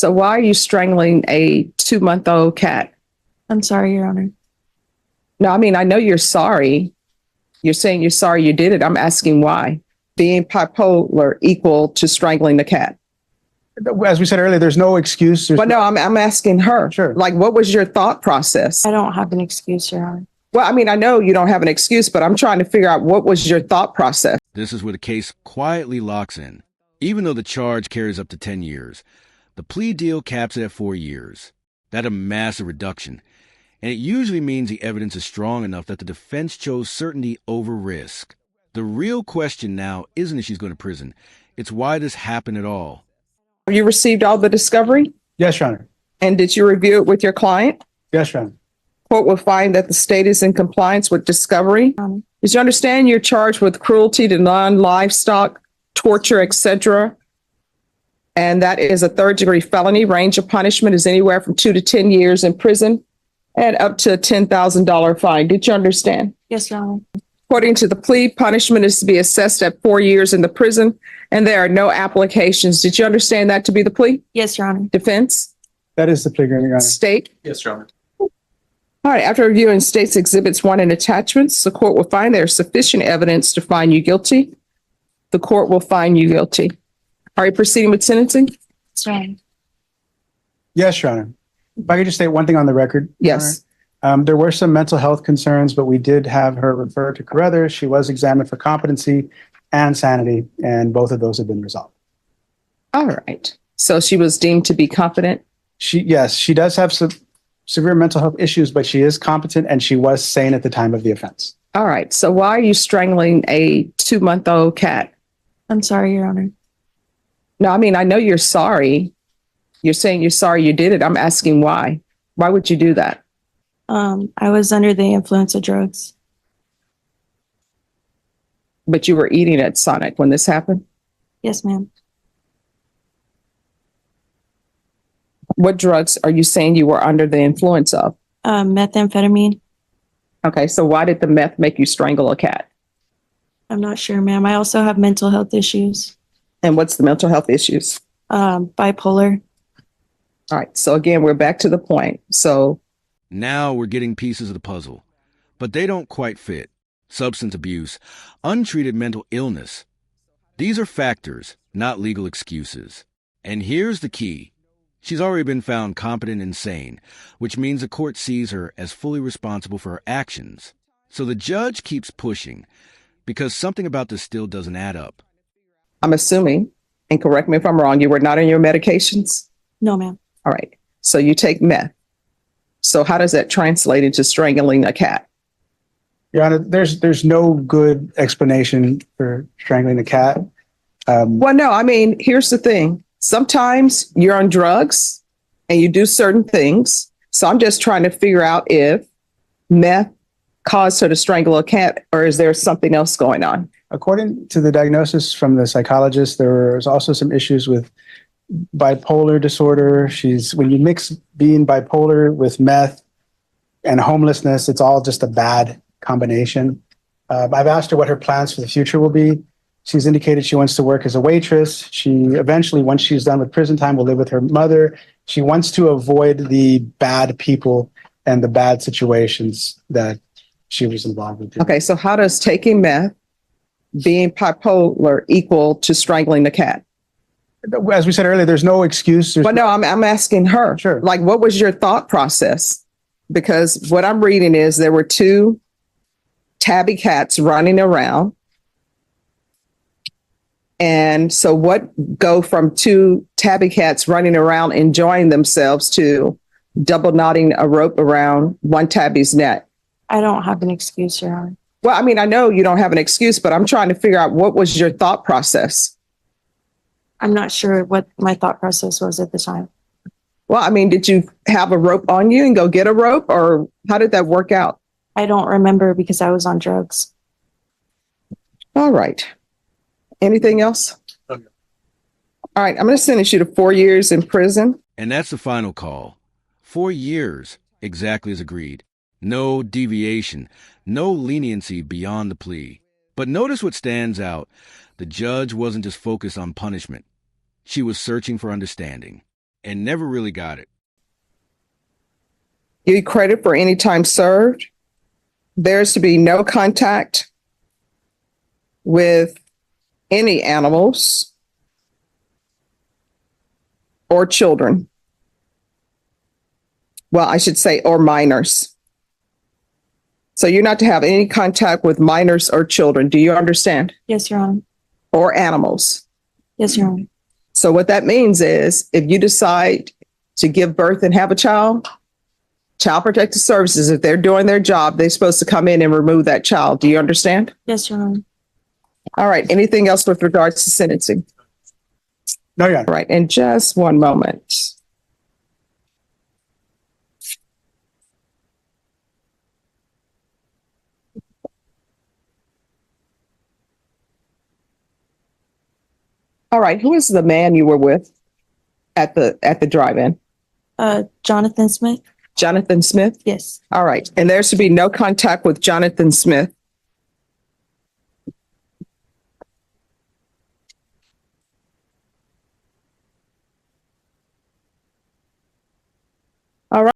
So why are you strangling a 2-month-old cat? I'm sorry, Your Honor. No, I mean, I know you're sorry. You're saying you're sorry you did it. I'm asking why. Being bipolar equal to strangling the cat? As we said earlier, there's no excuse. Well, no, I'm asking her. Sure. Like, what was your thought process? I don't have an excuse, Your Honor. Well, I mean, I know you don't have an excuse, but I'm trying to figure out what was your thought process. This is where the case quietly locks in. Even though the charge carries up to 10 years, the plea deal caps it at 4 years. That's a massive reduction. And it usually means the evidence is strong enough that the defense chose certainty over risk. The real question now isn't if she's going to prison. It's why this happened at all. Have you received all the discovery? Yes, Your Honor. And did you review it with your client? Yes, Your Honor. Court will find that the state is in compliance with discovery. Did you understand you're charged with cruelty to non-livestock, torture, etc.? And that is a third-degree felony. Range of punishment is anywhere from 2 to 10 years in prison and up to a $10,000 fine. Did you understand? Yes, Your Honor. According to the plea, punishment is to be assessed at 4 years in the prison, and there are no applications. Did you understand that to be the plea? Yes, Your Honor. Defense? That is the plea agreement, Your Honor. State? Yes, Your Honor. All right. After reviewing state's exhibits 1 and attachments, the court will find there is sufficient evidence to find you guilty. The court will find you guilty. Are you proceeding with sentencing? Yes, Your Honor. Yes, Your Honor. If I could just state one thing on the record. Your Yes. Honor. There were some mental health concerns, but we did have her referred to Carruthers. She was examined for competency and sanity, and both of those have been resolved. All right. So she was deemed to be competent. Yes, she does have some severe mental health issues, but she is competent and she was sane at the time of the offense. All right. So why are you strangling a 2-month-old cat? I'm sorry, Your Honor. No, I mean, I know you're sorry. You're saying you're sorry you did it. I'm asking why. Why would you do that? I was under the influence of drugs. But you were eating at Sonic when this happened? Yes, ma'am. What drugs are you saying you were under the influence of? Methamphetamine. Okay, so why did the meth make you strangle a cat? I'm not sure, ma'am. I also have mental health issues. And what's the mental health issues? Bipolar. All right, so again, we're back to the point. So Now we're getting pieces of the puzzle, but they don't quite fit. Substance abuse, untreated mental illness. These are factors, not legal excuses. And here's the key. She's already been found competent and sane, which means the court sees her as fully responsible for her actions. So the judge keeps pushing, because something about this still doesn't add up. I'm assuming, and correct me if I'm wrong, you were not on your medications? No, ma'am. All right, so you take meth. So how does that translate into strangling a cat? Your Honor, there's no good explanation for strangling a cat. Well, no, I mean, here's the thing. Sometimes you're on drugs and you do certain things. So I'm just trying to figure out if meth caused her to strangle a cat, or is there something else going on? According to the diagnosis from the psychologist, there was also some issues with bipolar disorder. When you mix being bipolar with meth and homelessness, it's all just a bad combination. I've asked her what her plans for the future will be. She's indicated she wants to work as a waitress. She eventually, once she's done with prison time, will live with her mother. She wants to avoid the bad people and the bad situations that she was involved with. Okay, so how does taking meth, being bipolar, equal to strangling the cat? As we said earlier, there's no excuse. But no, I'm asking her. Sure. Like, what was your thought process? Because what I'm reading is there were 2 tabby cats running around. And so what go from 2 tabby cats running around enjoying themselves to double knotting a rope around one tabby's neck? I don't have an excuse, Your Honor. Well, I mean, I know you don't have an excuse, but I'm trying to figure out what was your thought process? I'm not sure what my thought process was at the time. Well, I mean, did you have a rope on you and go get a rope, or how did that work out? I don't remember because I was on drugs. All right. Anything else? Okay. All right. I'm going to sentence you to 4 years in prison. And that's the final call. 4 years, exactly as agreed. No deviation, no leniency beyond the plea. But notice what stands out. The judge wasn't just focused on punishment. She was searching for understanding. and never really got it. You get credit for any time served. There's to be no contact with any animals or children. Well, I should say, or minors. So you're not to have any contact with minors or children. Do you understand? Yes, Your Honor. Or animals. Yes, Your Honor. So what that means is if you decide to give birth and have a child, Child Protective Services, if they're doing their job, they're supposed to come in and remove that child. Do you understand? Yes, Your Honor. All right. Anything else with regards to sentencing? No, Your Honor. All right. In just one moment. All right. Who is the man you were with at the drive-in? Jonathan Smith? Jonathan Smith? Yes. All right. And there should be no contact with Jonathan Smith